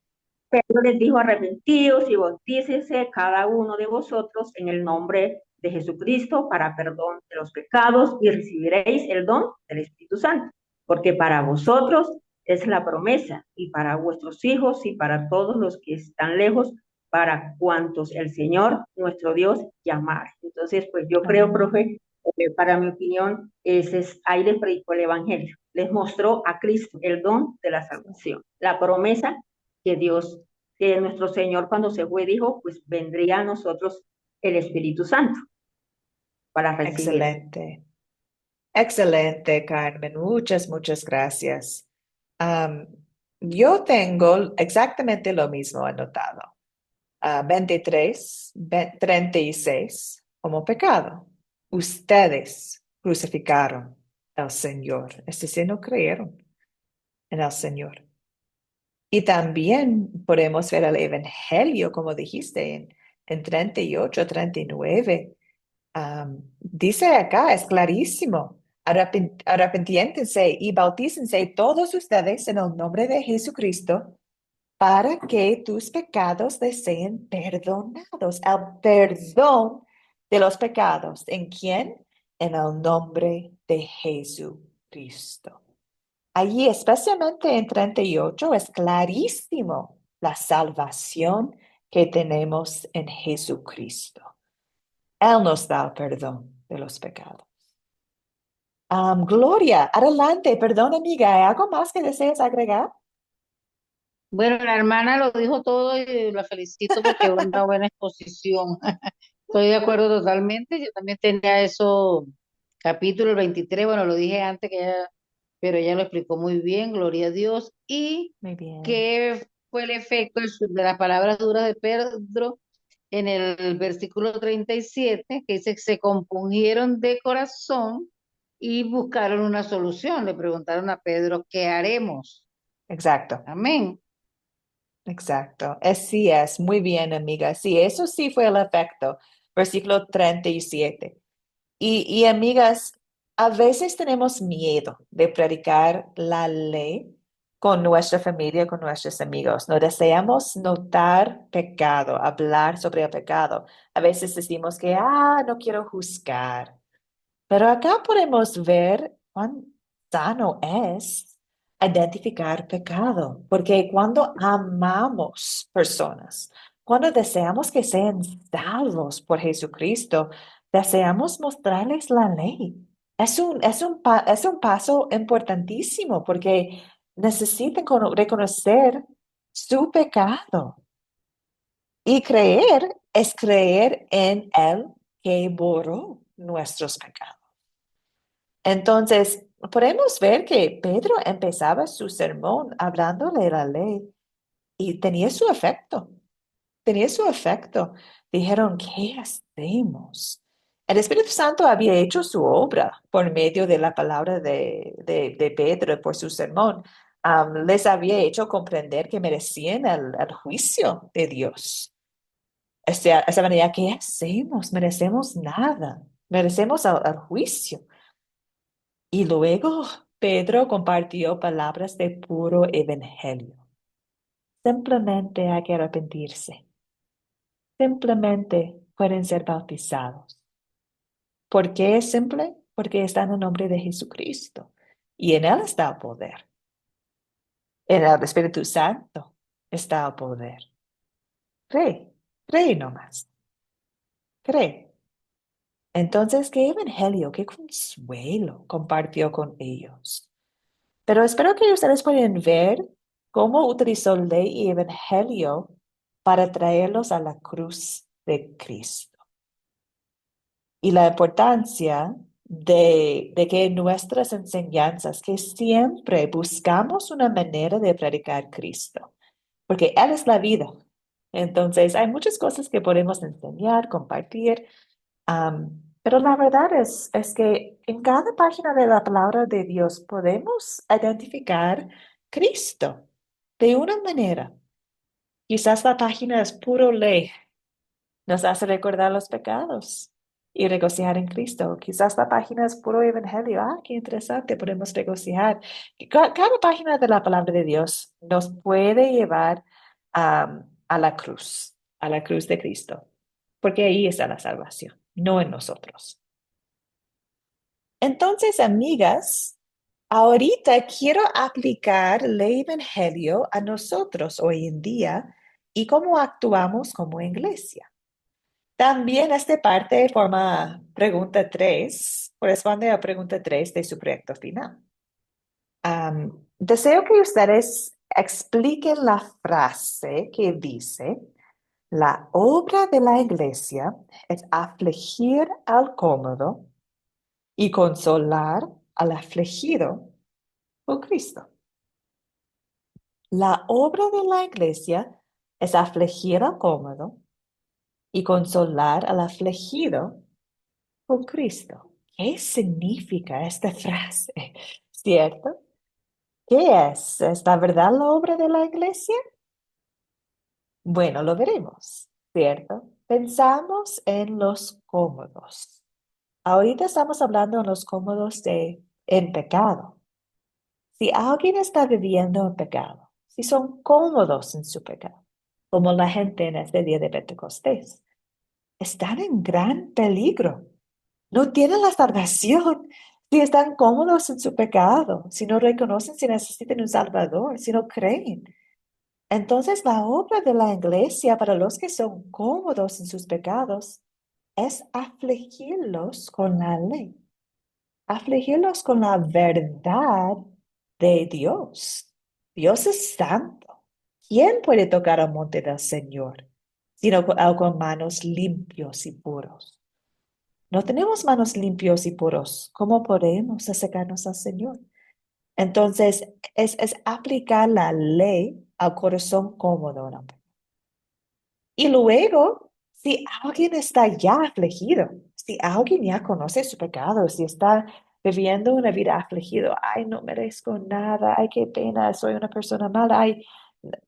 D: Pedro les dijo, arrepentíos y bautícese cada uno de vosotros en el nombre de Jesucristo para perdón de los pecados y recibiréis el don del Espíritu Santo, porque para vosotros es la promesa y para vuestros hijos y para todos los que están lejos, para cuantos el Señor, nuestro Dios, llamar. Entonces, pues yo creo,
A: Amén.
D: profe, para mi opinión, ahí les predicó el Evangelio, les mostró a Cristo el don de la salvación, la promesa que Dios, que nuestro Señor cuando se fue dijo, pues vendría a nosotros el Espíritu Santo para recibir.
A: Excelente. Excelente, Carmen. Muchas, muchas gracias. Am, yo tengo exactamente lo mismo anotado. 23, 36 como pecado. Ustedes crucificaron al Señor, es decir, no creyeron en el Señor. Y también podemos ver el Evangelio, como dijiste, en 38, 39. Dice acá, es clarísimo. Arrepiéntense y bautícense todos ustedes en el nombre de Jesucristo para que tus pecados les sean perdonados. El perdón de los pecados. ¿En quién? En el nombre de Jesucristo. Allí, especialmente en 38, es clarísimo la salvación que tenemos en Jesucristo. Él nos da el perdón de los pecados. Gloria, adelante, perdón, amiga, ¿hay algo más que deseas agregar?
B: Bueno, la hermana lo dijo todo y la felicito porque fue una buena exposición. Estoy de acuerdo totalmente. Yo también tenía eso, capítulo el 23, bueno, lo dije antes que ella, pero ella lo explicó muy bien, gloria a Dios. Y
A: Muy bien.
B: qué fue el efecto de las palabras duras de Pedro en el versículo 37, que dice que se compungieron de corazón y buscaron una solución. Le preguntaron a Pedro, ¿qué haremos?
A: Exacto,
B: Amén.
A: exacto. Sí es, muy bien, amiga. Sí, eso sí fue el efecto. Versículo 37. Y amigas, a veces tenemos miedo de predicar la ley con nuestra familia, con nuestros amigos. No deseamos notar pecado, hablar sobre el pecado. A veces decimos que, no quiero juzgar. Pero acá podemos ver cuán sano es identificar pecado, porque cuando amamos personas, cuando deseamos que sean salvos por Jesucristo, deseamos mostrarles la ley. Es un paso importantísimo porque necesitan reconocer su pecado y creer es creer en el que borró nuestros pecados. Entonces, podemos ver que Pedro empezaba su sermón hablándole de la ley y tenía su efecto, tenía su efecto. Dijeron, ¿qué hacemos? El Espíritu Santo había hecho su obra por medio de la palabra de Pedro, por su sermón. Les había hecho comprender que merecían el juicio de Dios. esa manera, ¿qué hacemos? Merecemos nada, merecemos al juicio. Y luego Pedro compartió palabras de puro evangelio. Simplemente hay que arrepentirse. Simplemente pueden ser bautizados. ¿Por qué es simple? Porque está en el nombre de Jesucristo. Y en Él está el poder. En el Espíritu Santo está el poder. Cree, cree nomás. Cree. Entonces, ¿qué evangelio, qué consuelo compartió con ellos? Pero espero que ustedes puedan ver cómo utilizó ley y evangelio para traerlos a la cruz de Cristo. Y la importancia de que en nuestras enseñanzas, que siempre buscamos una manera de predicar Cristo, porque Él es la vida. Entonces, hay muchas cosas que podemos enseñar, compartir, pero la verdad es que en cada página de la palabra de Dios podemos identificar Cristo de una manera. Quizás la página es puro ley, nos hace recordar los pecados y regocijar en Cristo. Quizás la página es puro evangelio. Ah, qué interesante, podemos regocijar. Cada página de la palabra de Dios nos puede llevar a a la cruz de Cristo, porque ahí está la salvación, no en nosotros. Entonces, amigas, ahorita quiero aplicar el evangelio a nosotros hoy en día y cómo actuamos como iglesia. También esta parte forma pregunta 3, corresponde a pregunta 3 de su proyecto final. Deseo que ustedes expliquen la frase que dice, la obra de la iglesia es afligir al cómodo y consolar al afligido por Cristo. La obra de la iglesia es afligir al cómodo y consolar al afligido por Cristo. ¿Qué significa esta frase? ¿Cierto? ¿Qué es? ¿Es la verdad la obra de la iglesia? Bueno, lo veremos, ¿cierto? Pensamos en los cómodos. Ahorita estamos hablando de los cómodos en pecado. Si alguien está viviendo en pecado, si son cómodos en su pecado, como la gente en este día de Pentecostés, están en gran peligro. No tienen la salvación si están cómodos en su pecado, si no reconocen si necesitan un Salvador, si no creen. Entonces, la obra de la iglesia para los que son cómodos en sus pecados es afligirlos con la ley, afligirlos con la verdad de Dios. Dios es santo. ¿Quién puede tocar al monte del Señor sino con manos limpios y puros? No tenemos manos limpios y puros. ¿Cómo podemos acercarnos al Señor? Entonces, es aplicar la ley al corazón cómodo, ¿no? Y luego, si alguien está ya afligido, si alguien ya conoce su pecado, si está viviendo una vida afligido, ay, no merezco nada, ay, qué pena, soy una persona mala, ay,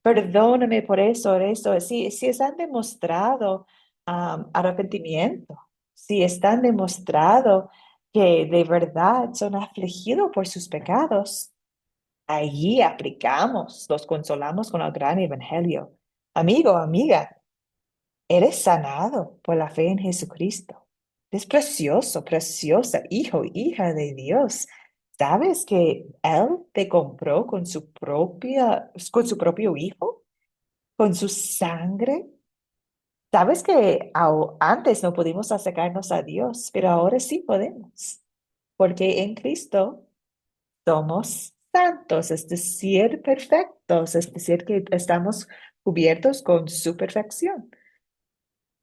A: perdóname por eso. Si están demostrado arrepentimiento, si están demostrado que de verdad son afligidos por sus pecados, allí aplicamos, los consolamos con el gran evangelio. Amigo, amiga, eres sanado por la fe en Jesucristo. Es precioso, preciosa, hijo, hija de Dios. ¿Sabes que Él te compró con su propio hijo? Con su sangre. ¿Sabes que antes no pudimos acercarnos a Dios, pero ahora sí podemos? Porque en Cristo somos santos, es decir, perfectos, es decir, que estamos cubiertos con su perfección.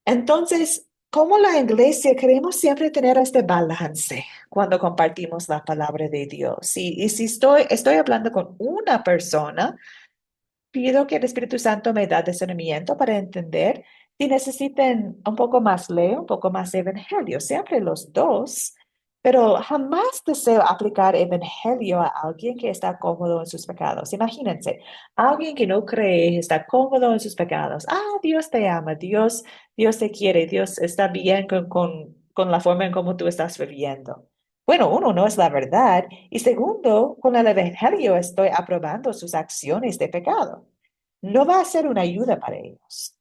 A: Entonces, como la iglesia queremos siempre tener este balance cuando compartimos la palabra de Dios. Y si estoy hablando con una persona, pido que el Espíritu Santo me da discernimiento para entender si necesitan un poco más ley, un poco más evangelio, siempre los dos. Pero jamás deseo aplicar evangelio a alguien que está cómodo en sus pecados. Imagínense, alguien que no cree, está cómodo en sus pecados. Ah, Dios te ama, Dios te quiere, Dios está bien con la forma en cómo tú estás viviendo. Bueno, uno, no es la verdad. Y segundo, con el evangelio estoy aprobando sus acciones de pecado. No va a ser una ayuda para ellos.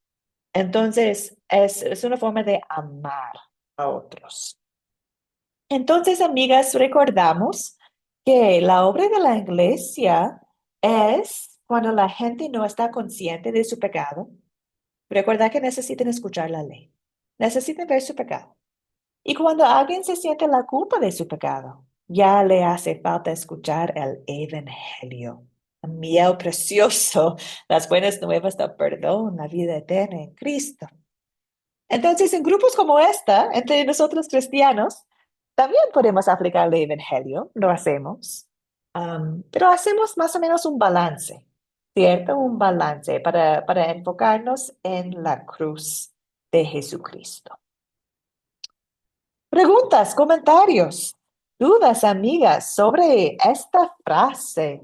A: Entonces, es una forma de amar a otros. Entonces, amigas, recordamos que la obra de la iglesia es cuando la gente no está consciente de su pecado. Recuerda que necesitan escuchar la ley, necesitan ver su pecado. Y cuando alguien se siente la culpa de su pecado, ya le hace falta escuchar el evangelio, el miel precioso, las buenas nuevas del perdón, la vida eterna en Cristo. Entonces, en grupos como esta, entre nosotros cristianos, también podemos aplicar el evangelio, lo hacemos, pero hacemos más o menos un balance, ¿cierto? Un balance para enfocarnos en la cruz de Jesucristo. Preguntas, comentarios, dudas, amigas, sobre esta frase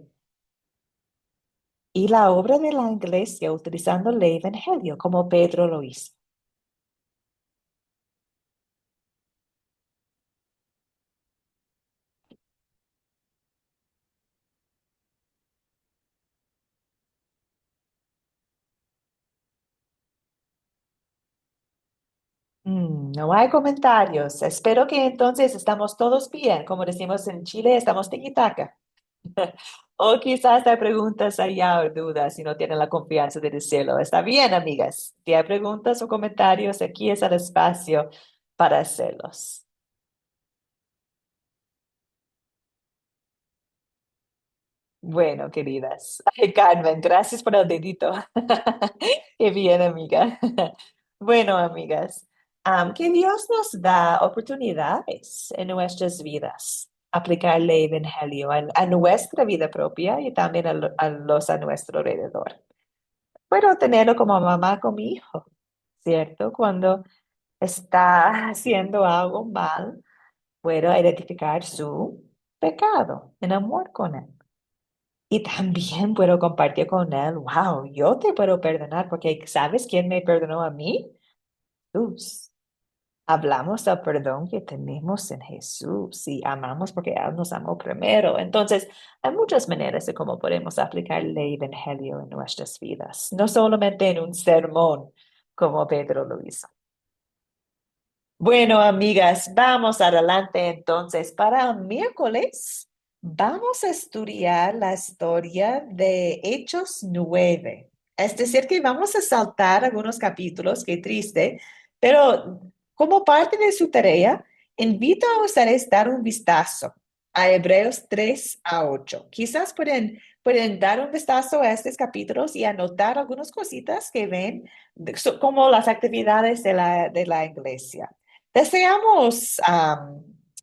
A: y la obra de la iglesia utilizando el evangelio como Pedro lo hizo. No hay comentarios. Espero que entonces estamos todos bien. Como decimos en Chile, estamos tiki-taka. O quizás hay preguntas allá o dudas si no tienen la confianza de decirlo. Está bien, amigas. Si hay preguntas o comentarios, aquí es el espacio para hacerlos. Bueno, queridas. Ay, Carmen, gracias por el dedito. Qué bien, amiga. Bueno, amigas, que Dios nos da oportunidades en nuestras vidas, aplicarle el evangelio a nuestra vida propia y también a los a nuestro alrededor. Puedo tenerlo como mamá con mi hijo, ¿cierto? Cuando está haciendo algo mal, puedo identificar su pecado en amor con él. Y también puedo compartir con él, wow, yo te puedo perdonar porque ¿sabes quién me perdonó a mí? Jesús. Hablamos del perdón que tenemos en Jesús y amamos porque Él nos amó primero. Entonces, hay muchas maneras de cómo podemos aplicar el evangelio en nuestras vidas, no solamente en un sermón como Pedro lo hizo. Bueno, amigas, vamos adelante entonces. Para el miércoles vamos a estudiar la historia de Hechos 9. Es decir, que vamos a saltar algunos capítulos, qué triste, pero como parte de su tarea, invito a ustedes a dar un vistazo a Hebreos 3 a 8. Quizás pueden dar un vistazo a estos capítulos y anotar algunas cositas que ven como las actividades de la iglesia. Deseamos,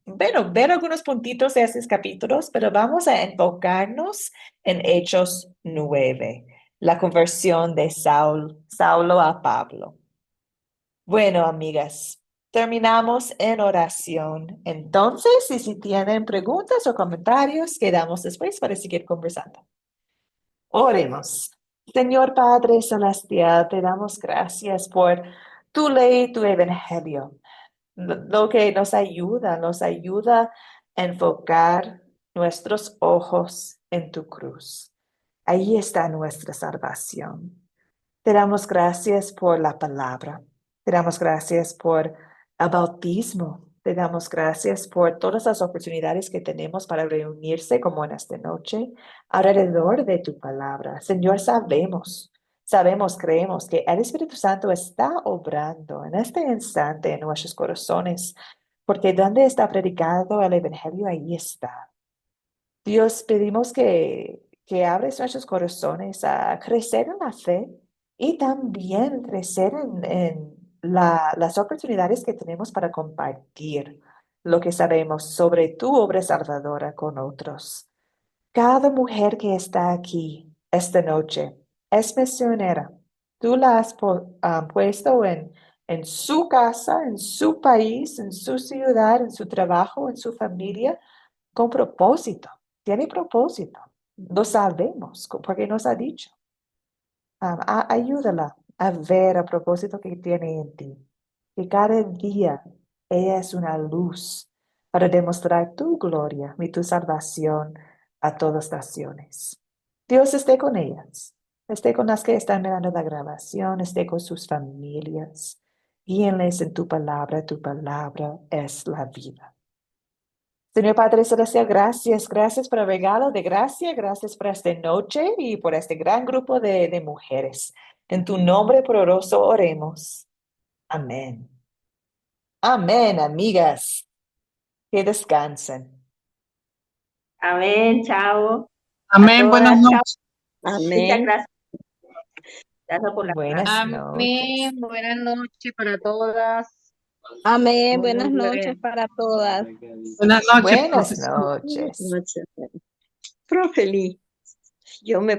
A: bueno, ver algunos puntitos de esos capítulos, pero vamos a enfocarnos en Hechos 9, la conversión de Saulo a Pablo. Bueno, amigas, terminamos en oración. Entonces, y si tienen preguntas o comentarios, quedamos después para seguir conversando. Oremos. Señor Padre Celestial, te damos gracias por tu ley, tu evangelio. Lo que nos ayuda a enfocar nuestros ojos en tu cruz. Ahí está nuestra salvación. Te damos gracias por la palabra. Te damos gracias por el bautismo. Te damos gracias por todas las oportunidades que tenemos para reunirse como en esta noche alrededor de tu palabra. Señor, creemos que el Espíritu Santo está obrando en este instante en nuestros corazones, porque donde está predicado el Evangelio, ahí está. Dios, pedimos que abres nuestros corazones a crecer en la fe y también crecer en las oportunidades que tenemos para compartir lo que sabemos sobre tu obra salvadora con otros. Cada mujer que está aquí esta noche es misionera. Tú la has puesto en su casa, en su país, en su ciudad, en su trabajo, en su familia, con propósito. Tiene propósito. Lo sabemos porque nos ha dicho. Ayúdala a ver a propósito que tiene en ti. Que cada día ella es una luz para demostrar tu gloria y tu salvación a todas naciones. Dios esté con ellas, esté con las que están mirando la grabación, esté con sus familias. Guíenles en tu palabra es la vida. Señor Padre Celestial, gracias, gracias por el regalo de gracia, gracias por esta noche y por este gran grupo de mujeres. En tu nombre poderoso oremos. Amén. Amén, amigas. Que descansen.
D: Amén, chao. A
C: Amén, buenas
D: todas, chao.
C: noches.
D: Muchas
E: Amén.
D: gracias. Gracias por la
A: Buenas noches.
B: Amén. Buenas noches para todas.
F: Amén.
B: Muy
F: Buenas noches
B: bueno.
F: para todas.
C: Buenas noches,
A: Buenas
C: profesor.
A: noches.
E: Profe Lee, yo me